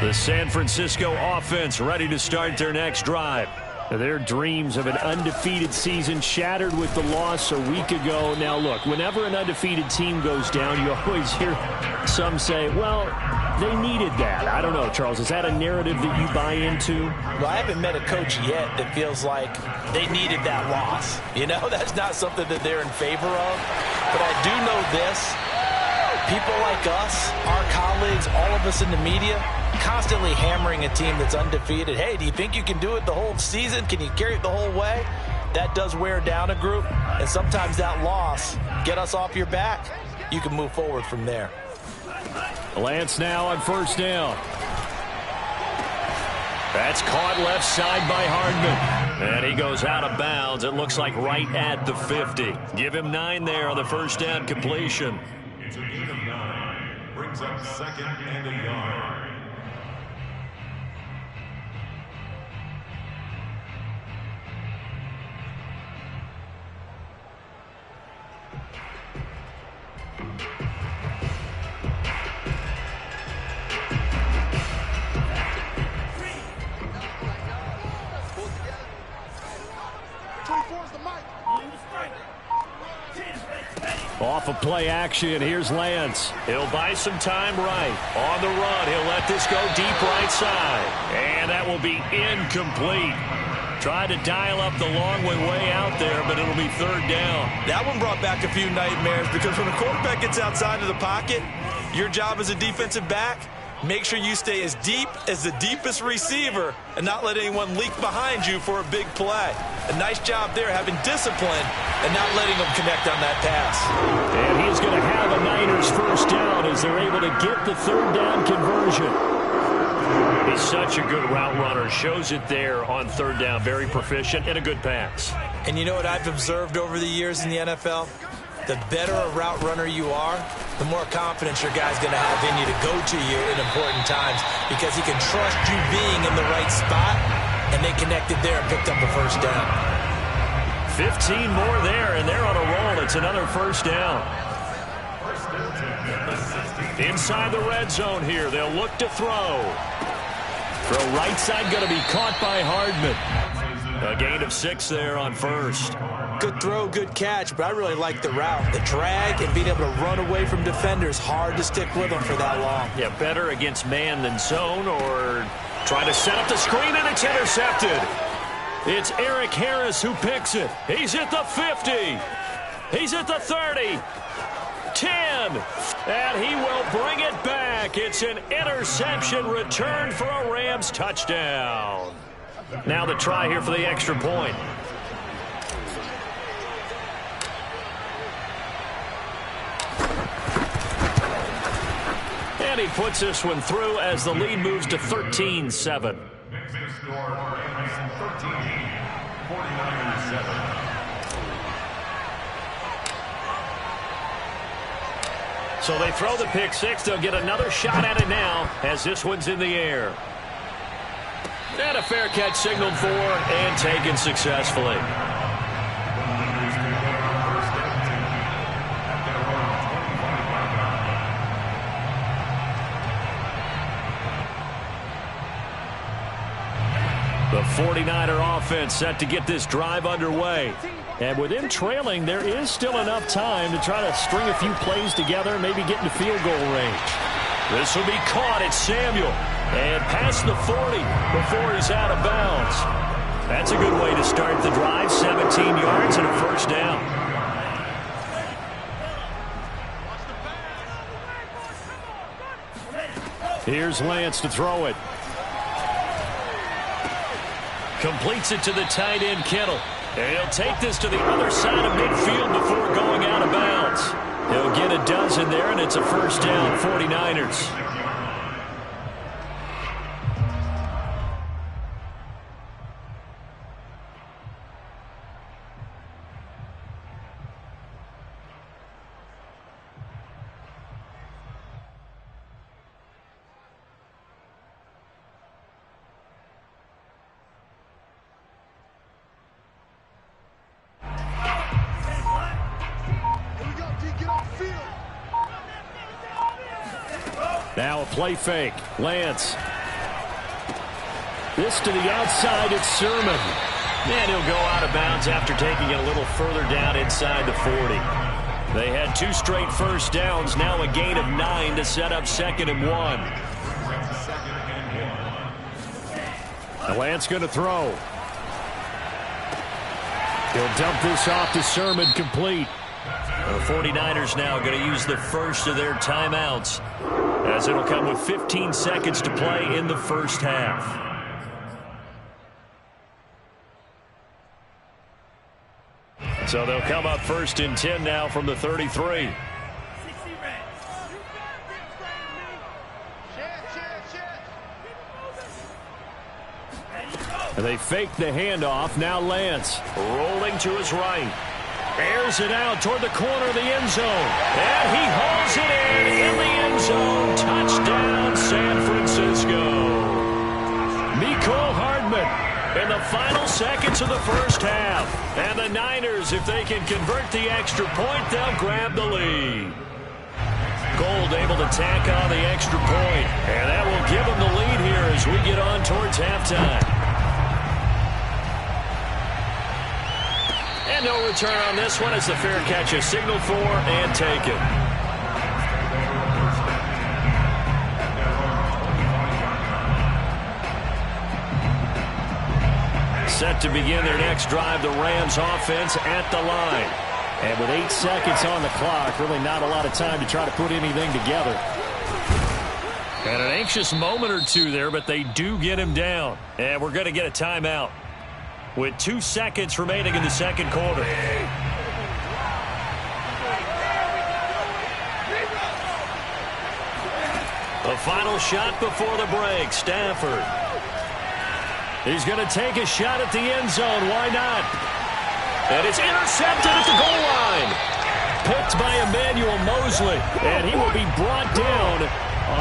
The San Francisco offense ready to start their next drive. Their dreams of an undefeated season shattered with the loss a week ago. Now, look, whenever an undefeated team goes down, you always hear some say, well, they needed that. I don't know, Charles. Is that a narrative that you buy into? Well, I haven't met a coach yet that feels like they needed that loss. You know, that's not something that they're in favor of. But I do know this. People like us, our colleagues, all of us in the media, constantly hammering a team that's undefeated. Hey, do you think you can do it the whole season? Can you carry it the whole way? That does wear down a group, and sometimes that loss, get us off your back, you can move forward from there. Lance now on first down. That's caught left side by Hardman. And he goes out of bounds. It looks like right at the 50. Give him 9 there on the first down completion. It's a gain of 9. Brings up 2nd and a yard. Off of play action, here's Lance. He'll buy some time right. On the run, he'll let this go deep right side. And that will be incomplete. Tried to dial up the long way out there, but it'll be 3rd down. That one brought back a few nightmares because when a quarterback gets outside of the pocket, your job as a defensive back, make sure you stay as deep as the deepest receiver and not let anyone leak behind you for a big play. A nice job there having discipline and not letting them connect on that pass. And he's going to have a Niners first down as they're able to get the 3rd down conversion. He's such a good route runner. Shows it there on 3rd down. Very proficient and a good pass. And you know what I've observed over the years in the NFL? The better a route runner you are, the more confidence your guy's going to have in you to go to you in important times because he can trust you being in the right spot, and they connected there and picked up the first down. 15 more there, and they're on a roll. It's another first down. Inside the red zone here, they'll look to throw. Throw right side going to be caught by Hardman. A gain of 6 there on first. Good throw, good catch, but I really like the route. The drag and being able to run away from defenders, hard to stick with them for that long. Yeah, better against man than zone, or try to set up the screen, and it's intercepted. It's Eric Harris who picks it. He's at the 50. He's at the 30. 10. And he will bring it back. It's an interception return for a Rams touchdown. Now the try here for the extra point. And he puts this one through as the lead moves to 13-7. So they throw the pick 6. They'll get another shot at it now as this one's in the air. And a fair catch signaled for and taken successfully. The 49er offense set to get this drive underway. And with him trailing, there is still enough time to try to string a few plays together, maybe get into field goal range. This will be caught. It's Samuel. And past the 40 before he's out of bounds. That's a good way to start the drive. 17 yards and a first down. Here's Lance to throw it. Completes it to the tight end, Kittle. And he'll take this to the other side of midfield before going out of bounds. He'll get a dozen there, and it's a first down, 49ers. Now a play fake. Lance This to the outside, it's Sermon. And he'll go out of bounds after taking it a little further down inside the 40. They had 2 straight first downs, now a gain of 9 to set up 2nd and 1. Lance going to throw. He'll dump this off to Sermon, complete. The 49ers now going to use the first of their timeouts, as it'll come with 15 seconds to play in the first half. So they'll come up 1st and 10 now from the 33. And they fake the handoff. Now Lance rolling to his right. Airs it out toward the corner of the end zone. And he hauls it in the end zone. Touchdown, San Francisco. Mecole Hardman in the final seconds of the first half. And the Niners, if they can convert the extra point, they'll grab the lead. Gold able to tack on the extra point. And that will give them the lead here as we get on towards halftime. And no return on this one as the fair catch is signaled for and taken. Set to begin their next drive, the Rams offense at the line. And with 8 seconds on the clock, really not a lot of time to try to put anything together. And an anxious moment or two there, but they do get him down. And we're going to get a timeout with 2 seconds remaining in the second quarter. The final shot before the break, Stafford. He's going to take a shot at the end zone. Why not? And it's intercepted at the goal line. Picked by Emmanuel Mosley. And he will be brought down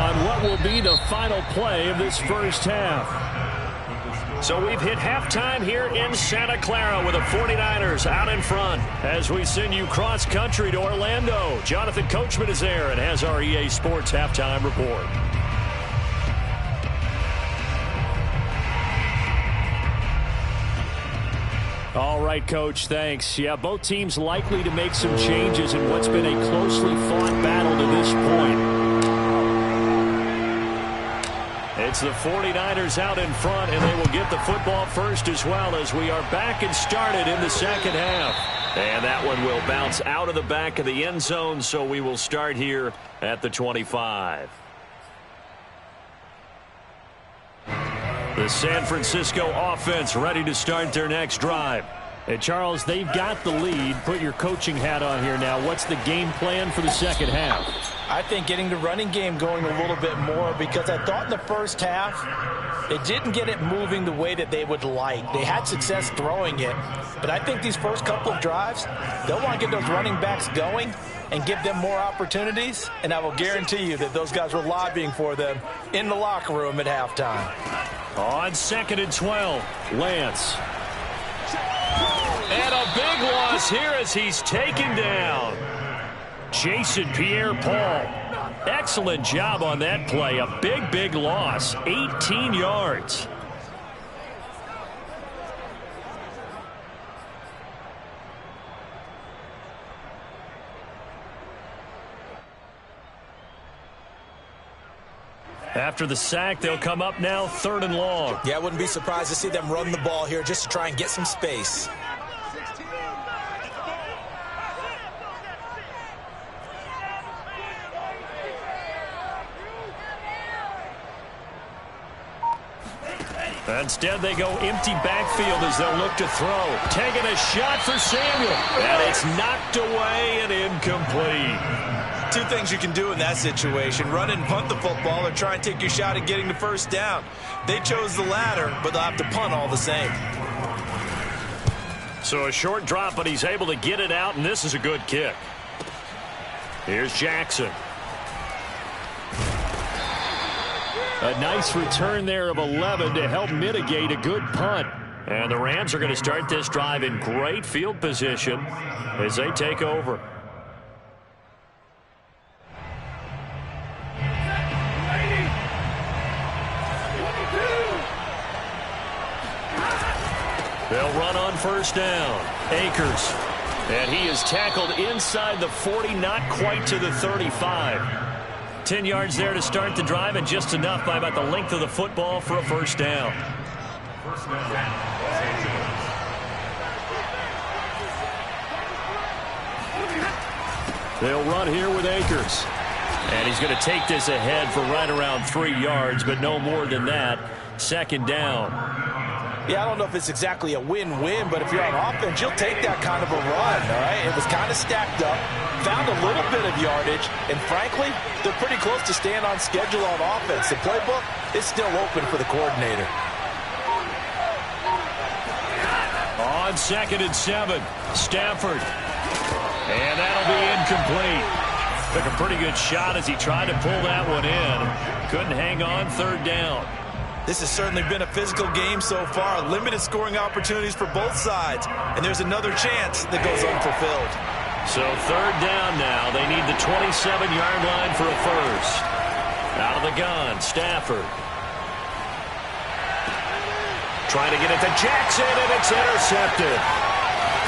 on what will be the final play of this first half. So we've hit halftime here in Santa Clara with the 49ers out in front as we send you cross-country to Orlando. Jonathan Coachman is there and has our EA Sports halftime report. All right, Coach, thanks. Yeah, both teams likely to make some changes in what's been a closely fought battle to this point. It's the 49ers out in front, and they will get the football first as well as we are back and started in the second half. And that one will bounce out of the back of the end zone, so we will start here at the 25. The San Francisco offense ready to start their next drive. Hey, Charles, they've got the lead. Put your coaching hat on here now. What's the game plan for the second half? I think getting the running game going a little bit more, because I thought in the first half they didn't get it moving the way that they would like. They had success throwing it, but I think these first couple of drives, they'll want to get those running backs going and give them more opportunities, and I will guarantee you that those guys were lobbying for them in the locker room at halftime. On 2nd and 12, Lance. And a big loss here as he's taken down. Jason Pierre-Paul. Excellent job on that play. A big, big loss. 18 yards. After the sack, they'll come up now 3rd and long. Yeah, I wouldn't be surprised to see them run the ball here just to try and get some space. Instead, they go empty backfield as they'll look to throw. Taking a shot for Samuel. And it's knocked away and incomplete. 2 things you can do in that situation: run and punt the football, or try and take your shot at getting the first down. They chose the latter, but they'll have to punt all the same. So a short drop, but he's able to get it out, and this is a good kick. Here's Jackson. A nice return there of 11 to help mitigate a good punt. And the Rams are going to start this drive in great field position as they take over. They'll run on first down. Akers. And he is tackled inside the 40, not quite to the 35. 10 yards there to start the drive, and just enough by about the length of the football for a first down. First down. They'll run here with Akers. And he's going to take this ahead for right around 3 yards, but no more than that. Second down. Yeah, I don't know if it's exactly a win-win, but if you're on offense, you'll take that kind of a run, all right? It was kind of stacked up, found a little bit of yardage, and frankly, they're pretty close to staying on schedule on offense. The playbook is still open for the coordinator. On 2nd and 7, Stafford. And that'll be incomplete. Took a pretty good shot as he tried to pull that one in. Couldn't hang on, 3rd down. This has certainly been a physical game so far. Limited scoring opportunities for both sides. And there's another chance that goes unfulfilled. So 3rd down now. They need the 27-yard line for a first. Out of the gun, Stafford. Trying to get it to Jackson, and it's intercepted.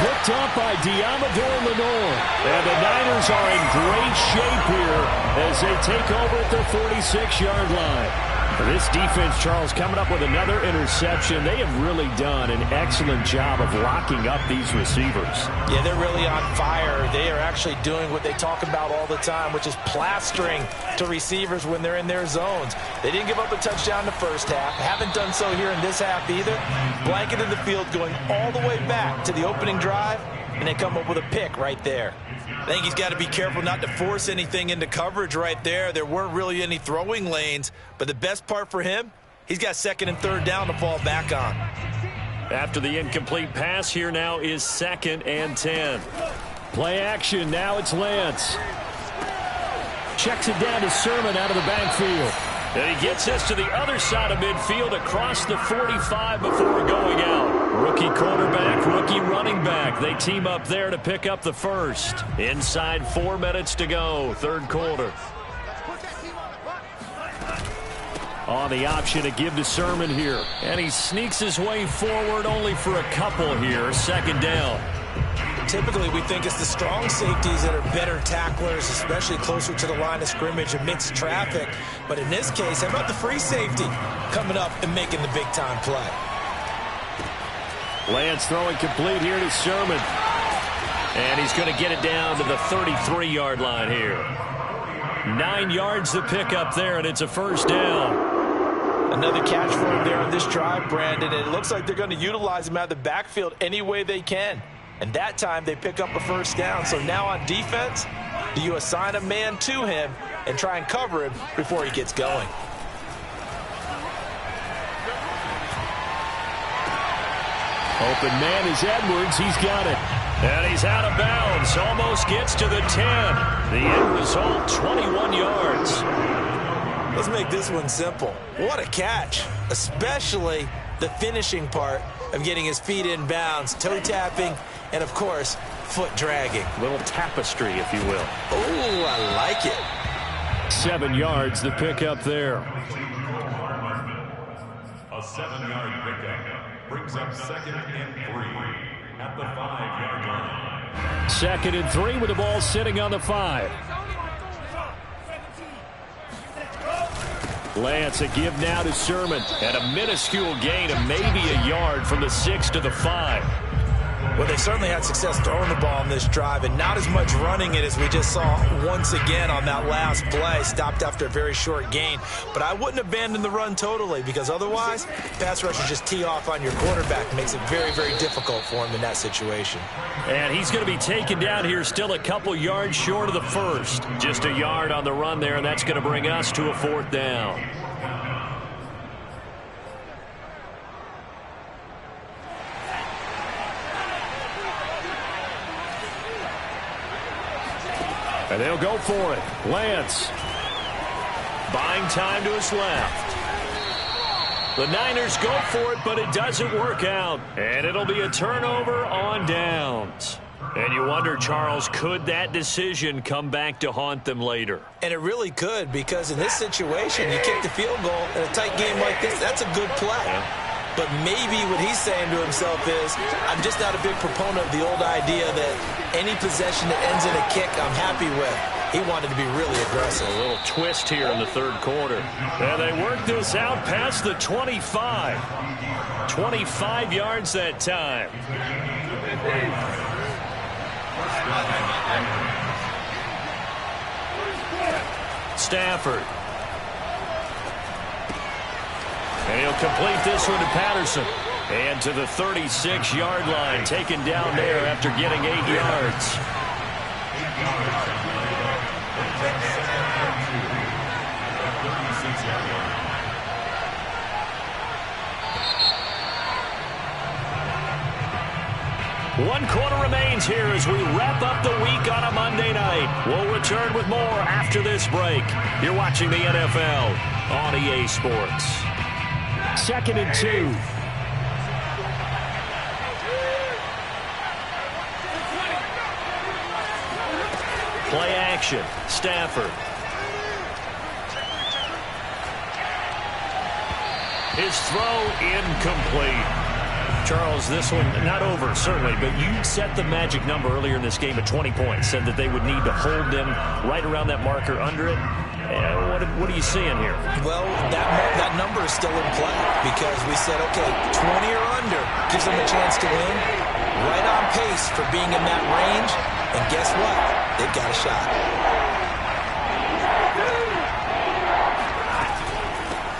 Picked up by Diamador Lenore. And the Niners are in great shape here as they take over at their 46-yard line. This defense, Charles, coming up with another interception. They have really done an excellent job of locking up these receivers. Yeah, they're really on fire. They are actually doing what they talk about all the time, which is plastering to receivers when they're in their zones. They didn't give up a touchdown in the first half. Haven't done so here in this half either. Blanketed the field going all the way back to the opening drive, and they come up with a pick right there. I think he's got to be careful not to force anything into coverage right there. There weren't really any throwing lanes, but the best part for him, he's got 2nd and 3rd down to fall back on. After the incomplete pass, here now is 2nd and 10. Play action, now it's Lance. Checks it down to Sermon out of the backfield. And he gets this to the other side of midfield across the 45 before going out. Rookie quarterback, rookie running back. They team up there to pick up the first. Inside 4 minutes to go, 3rd quarter. On the option to give to Sermon here. And he sneaks his way forward only for a couple here. 2nd down. Typically, we think it's the strong safeties that are better tacklers, especially closer to the line of scrimmage amidst traffic. But in this case, how about the free safety coming up and making the big-time play? Lance throwing complete here to Sermon. And he's going to get it down to the 33-yard line here. 9 yards to pick up there, and it's a first down. Another catch for him there on this drive, Brandon. And it looks like they're going to utilize him out of the backfield any way they can. And that time they pick up a first down. So now on defense, do you assign a man to him and try and cover him before he gets going? Open man is Edwards. He's got it. And he's out of bounds. Almost gets to the 10. The end result, 21 yards. Let's make this one simple. What a catch, especially the finishing part of getting his feet in bounds, toe tapping, and, of course, foot dragging. Little tapestry, if you will. Oh, I like it. 7 yards to pick up there. A 7-yard pickup brings up 2nd and 3 at the 5-yard line. 2nd and 3 with the ball sitting on the 5. Lance, a give now to Sermon. And a minuscule gain of maybe a yard from the 6 to the 5. Well, they certainly had success throwing the ball in this drive, and not as much running it as we just saw once again on that last play. Stopped after a very short gain. But I wouldn't abandon the run totally, because otherwise, pass rushers just tee off on your quarterback. Makes it very, very difficult for him in that situation. And he's going to be taken down here still a couple yards short of the first. Just a yard on the run there, and that's going to bring us to a 4th down. And they'll go for it. Lance. Buying time to his left. The Niners go for it, but it doesn't work out. And it'll be a turnover on downs. And you wonder, Charles, could that decision come back to haunt them later? And it really could, because in this situation, you kick the field goal in a tight game like this, that's a good play. But maybe what he's saying to himself is, I'm just not a big proponent of the old idea that any possession that ends in a kick I'm happy with. He wanted to be really aggressive. A little twist here in the third quarter. And they work this out past the 25. 25 yards that time. Stafford. And he'll complete this one to Patterson. And to the 36-yard line, taken down there after getting 8 yards. One quarter remains here as we wrap up the week on a Monday night. We'll return with more after this break. You're watching the NFL on EA Sports. 2nd and 2. Play action. Stafford. His throw incomplete. Charles, this one not over, certainly, but you set the magic number earlier in this game at 20 points, said that they would need to hold them right around that marker under it. What are you seeing here? Well, that number is still in play because we said, okay, 20 or under gives them a chance to win. Right on pace for being in that range, and guess what? They've got a shot.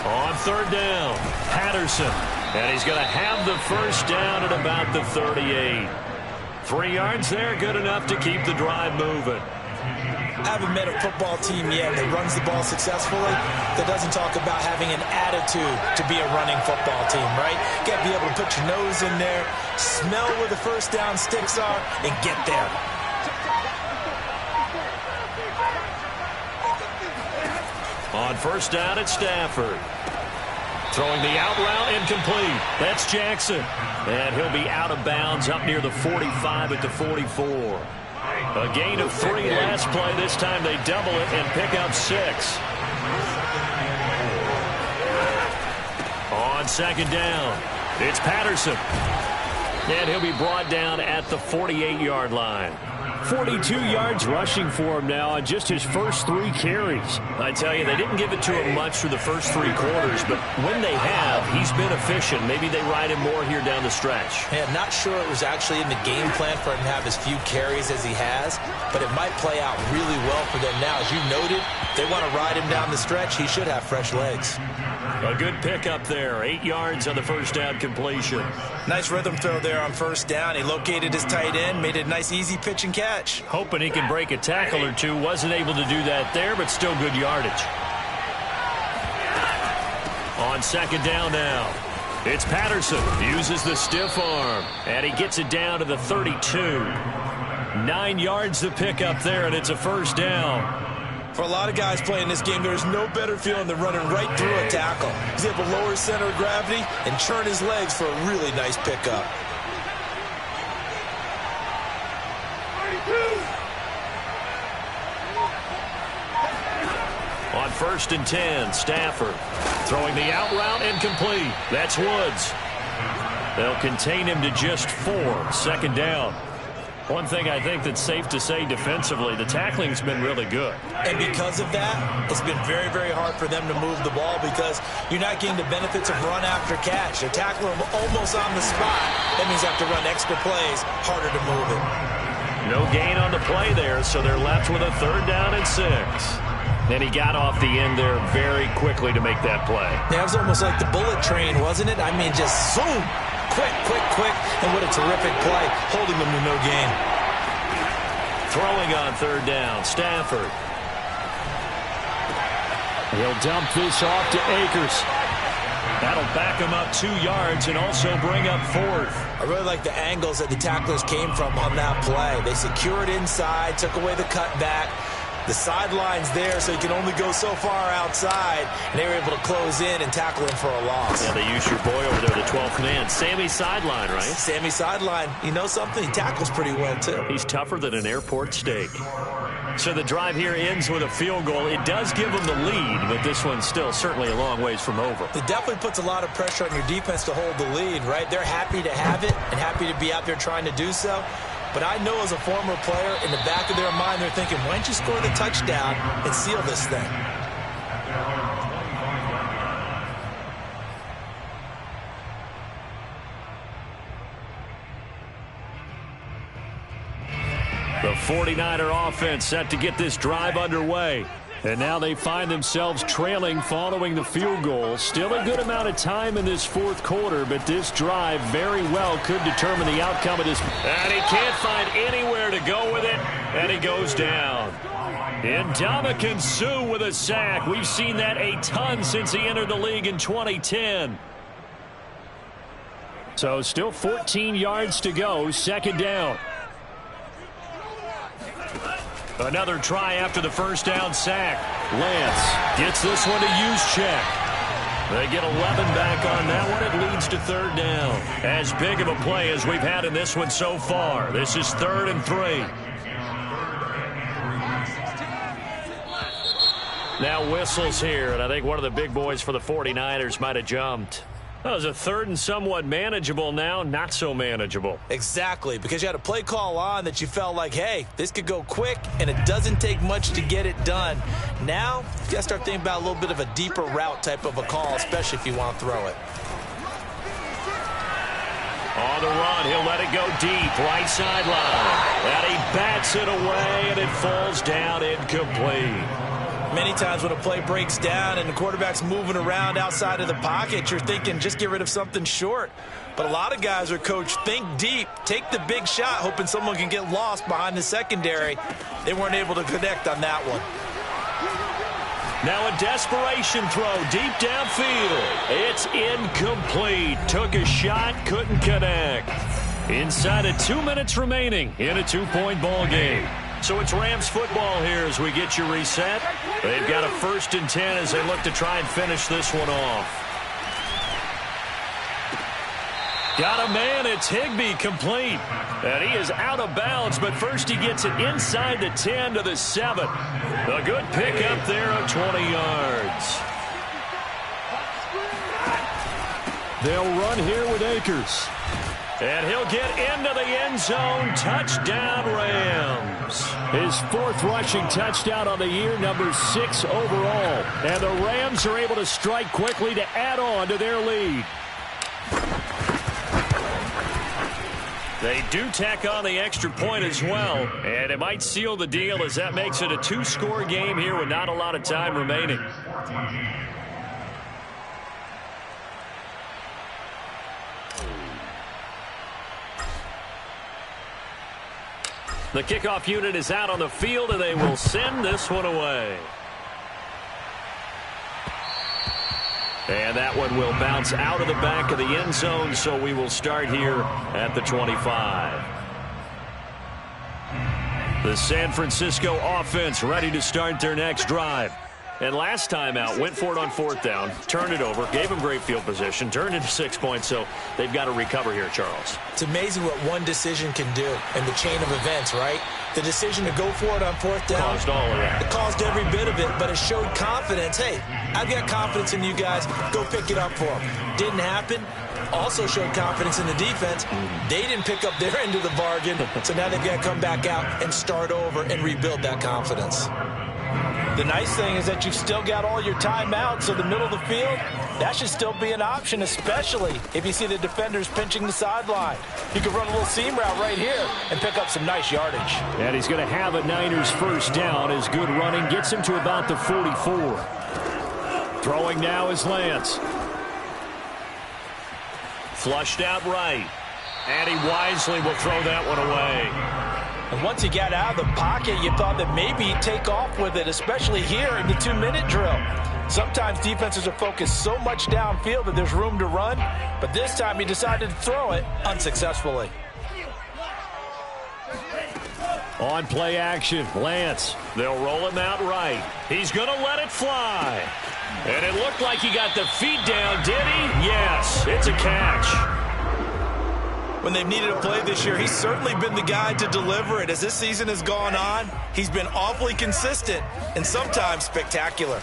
On 3rd down, Patterson. And he's going to have the first down at about the 38. 3 yards there, good enough to keep the drive moving. I haven't met a football team yet that runs the ball successfully that doesn't talk about having an attitude to be a running football team, right? You got to be able to put your nose in there, smell where the first down sticks are, and get there. On 1st down at Stafford. Throwing the out route incomplete. That's Jackson. And he'll be out of bounds up near the 45 at the 44. A gain of 3 last play. This time they double it and pick up 6. On 2nd down, it's Patterson. And he'll be brought down at the 48-yard line. 42 yards rushing for him now on just his first 3 carries. I tell you, they didn't give it to him much for the first 3 quarters, but when they have, he's been efficient. Maybe they ride him more here down the stretch. Yeah, not sure it was actually in the game plan for him to have as few carries as he has, but it might play out really well for them now. As you noted, if they want to ride him down the stretch, he should have fresh legs. A good pickup there. 8 yards on the first down completion. Nice rhythm throw there on first down. He located his tight end, made it a nice easy pitch and catch. Hoping he can break a tackle or two. Wasn't able to do that there, but still good yardage. On 2nd down now, it's Patterson. Uses the stiff arm, and he gets it down to the 32. 9 yards to pick up there, and it's a first down. For a lot of guys playing this game, there's no better feeling than running right through a tackle. He's able to lower his center of gravity and churn his legs for a really nice pickup. On 1st and 10, Stafford throwing the out route incomplete. That's Woods. They'll contain him to just 4. 2nd down. One thing I think that's safe to say defensively, the tackling's been really good. And because of that, it's been very, very hard for them to move the ball because you're not getting the benefits of run after catch. They're tackling him almost on the spot. That means they have to run extra plays, harder to move it. No gain on the play there, so they're left with a 3rd down and 6. And he got off the end there very quickly to make that play. Yeah, it was almost like the bullet train, wasn't it? I mean, just zoom. Quick, quick, quick. And what a terrific play, holding them to no gain. Throwing on 3rd down, Stafford. He'll dump this off to Akers. That'll back him up 2 yards and also bring up 4th. I really like the angles that the tacklers came from on that play. They secured inside, took away the cutback. The sideline's there, so he can only go so far outside, and they were able to close in and tackle him for a loss. Yeah, they used your boy over there, the 12th man. Sammy Sideline, right? Sammy Sideline. You know something? He tackles pretty well, too. He's tougher than an airport steak. So the drive here ends with a field goal. It does give them the lead, but this one's still certainly a long ways from over. It definitely puts a lot of pressure on your defense to hold the lead, right? They're happy to have it and happy to be out there trying to do so. But I know as a former player, in the back of their mind, they're thinking, why don't you score the touchdown and seal this thing? The 49er offense set to get this drive underway. And now they find themselves trailing following the field goal. Still a good amount of time in this fourth quarter, but this drive very well could determine the outcome of this. And he can't find anywhere to go with it, and he goes down. Ndamukong Suh with a sack. We've seen that a ton since he entered the league in 2010. So still 14 yards to go, second down. Another try after the first down sack. Lance gets this one to Juszczyk. They get 11 back on that one. It leads to third down. As big of a play as we've had in this one so far. This is 3rd and 3. Now whistles here, and I think one of the big boys for the 49ers might have jumped. That was a 3rd and somewhat manageable, now not so manageable. Exactly, because you had a play call on that you felt like, hey, this could go quick, and it doesn't take much to get it done. Now, you got to start thinking about a little bit of a deeper route type of a call, especially if you want to throw it. On the run, he'll let it go deep, right sideline. And he bats it away, and it falls down incomplete. Many times when a play breaks down and the quarterback's moving around outside of the pocket, you're thinking just get rid of something short. But a lot of guys are coached, think deep, take the big shot, hoping someone can get lost behind the secondary. They weren't able to connect on that one. Now a desperation throw deep downfield. It's incomplete. Took a shot, couldn't connect. Inside of 2 minutes remaining in a 2-point ball game. So it's Rams football here as we get you reset. They've got a 1st and 10 as they look to try and finish this one off. Got a man, it's Higbee complete. And he is out of bounds, but first he gets it inside the 10 to the 7. A good pickup there of 20 yards. They'll run here with Akers. And he'll get into the end zone. Touchdown, Rams. His 4th rushing touchdown on the year, number 6 overall. And the Rams are able to strike quickly to add on to their lead. They do tack on the extra point as well. And it might seal the deal as that makes it a 2-score game here with not a lot of time remaining. The kickoff unit is out on the field, and they will send this one away. And that one will bounce out of the back of the end zone, so we will start here at the 25. The San Francisco offense ready to start their next drive. And last time out, went for it on 4th down, turned it over, gave them great field position, turned into 6 points, so they've got to recover here, Charles. It's amazing what one decision can do in the chain of events, right? The decision to go for it on 4th down. Caused all of that. It caused every bit of it, but it showed confidence. Hey, I've got confidence in you guys. Go pick it up for them. Didn't happen. Also showed confidence in the defense. They didn't pick up their end of the bargain, so now they've got to come back out and start over and rebuild that confidence. The nice thing is that you've still got all your timeouts, so the middle of the field, that should still be an option, especially if you see the defenders pinching the sideline. You can run a little seam route right here and pick up some nice yardage. And he's going to have a Niners 1st down. His good running gets him to about the 44. Throwing now is Lance. Flushed out right. And he wisely will throw that one away. And once he got out of the pocket, you thought that maybe he'd take off with it, especially here in the 2-minute drill. Sometimes defenses are focused so much downfield that there's room to run, but this time he decided to throw it unsuccessfully. On play action, Lance. They'll roll him out right. He's going to let it fly. And it looked like he got the feet down, did he? Yes, it's a catch. when they've needed a play this year. He's certainly been the guy to deliver it. As this season has gone on, he's been awfully consistent and sometimes spectacular.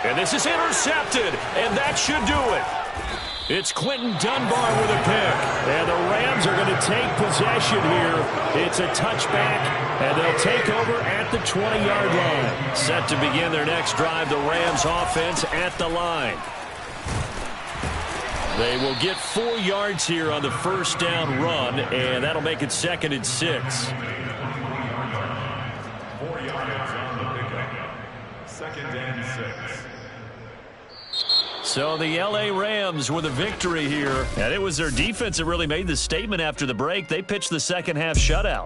And this is intercepted, and that should do it. It's Quentin Dunbar with a pick. And the Rams are going to take possession here. It's a touchback, and they'll take over at the 20-yard line. Set to begin their next drive, the Rams offense at the line. They will get 4 yards here on the first down run, and that'll make it 2nd and 6. 4 yards on the pickup. 2nd and 6. So the L.A. Rams with a victory here. And it was their defense that really made the statement after the break. They pitched the second half shutout.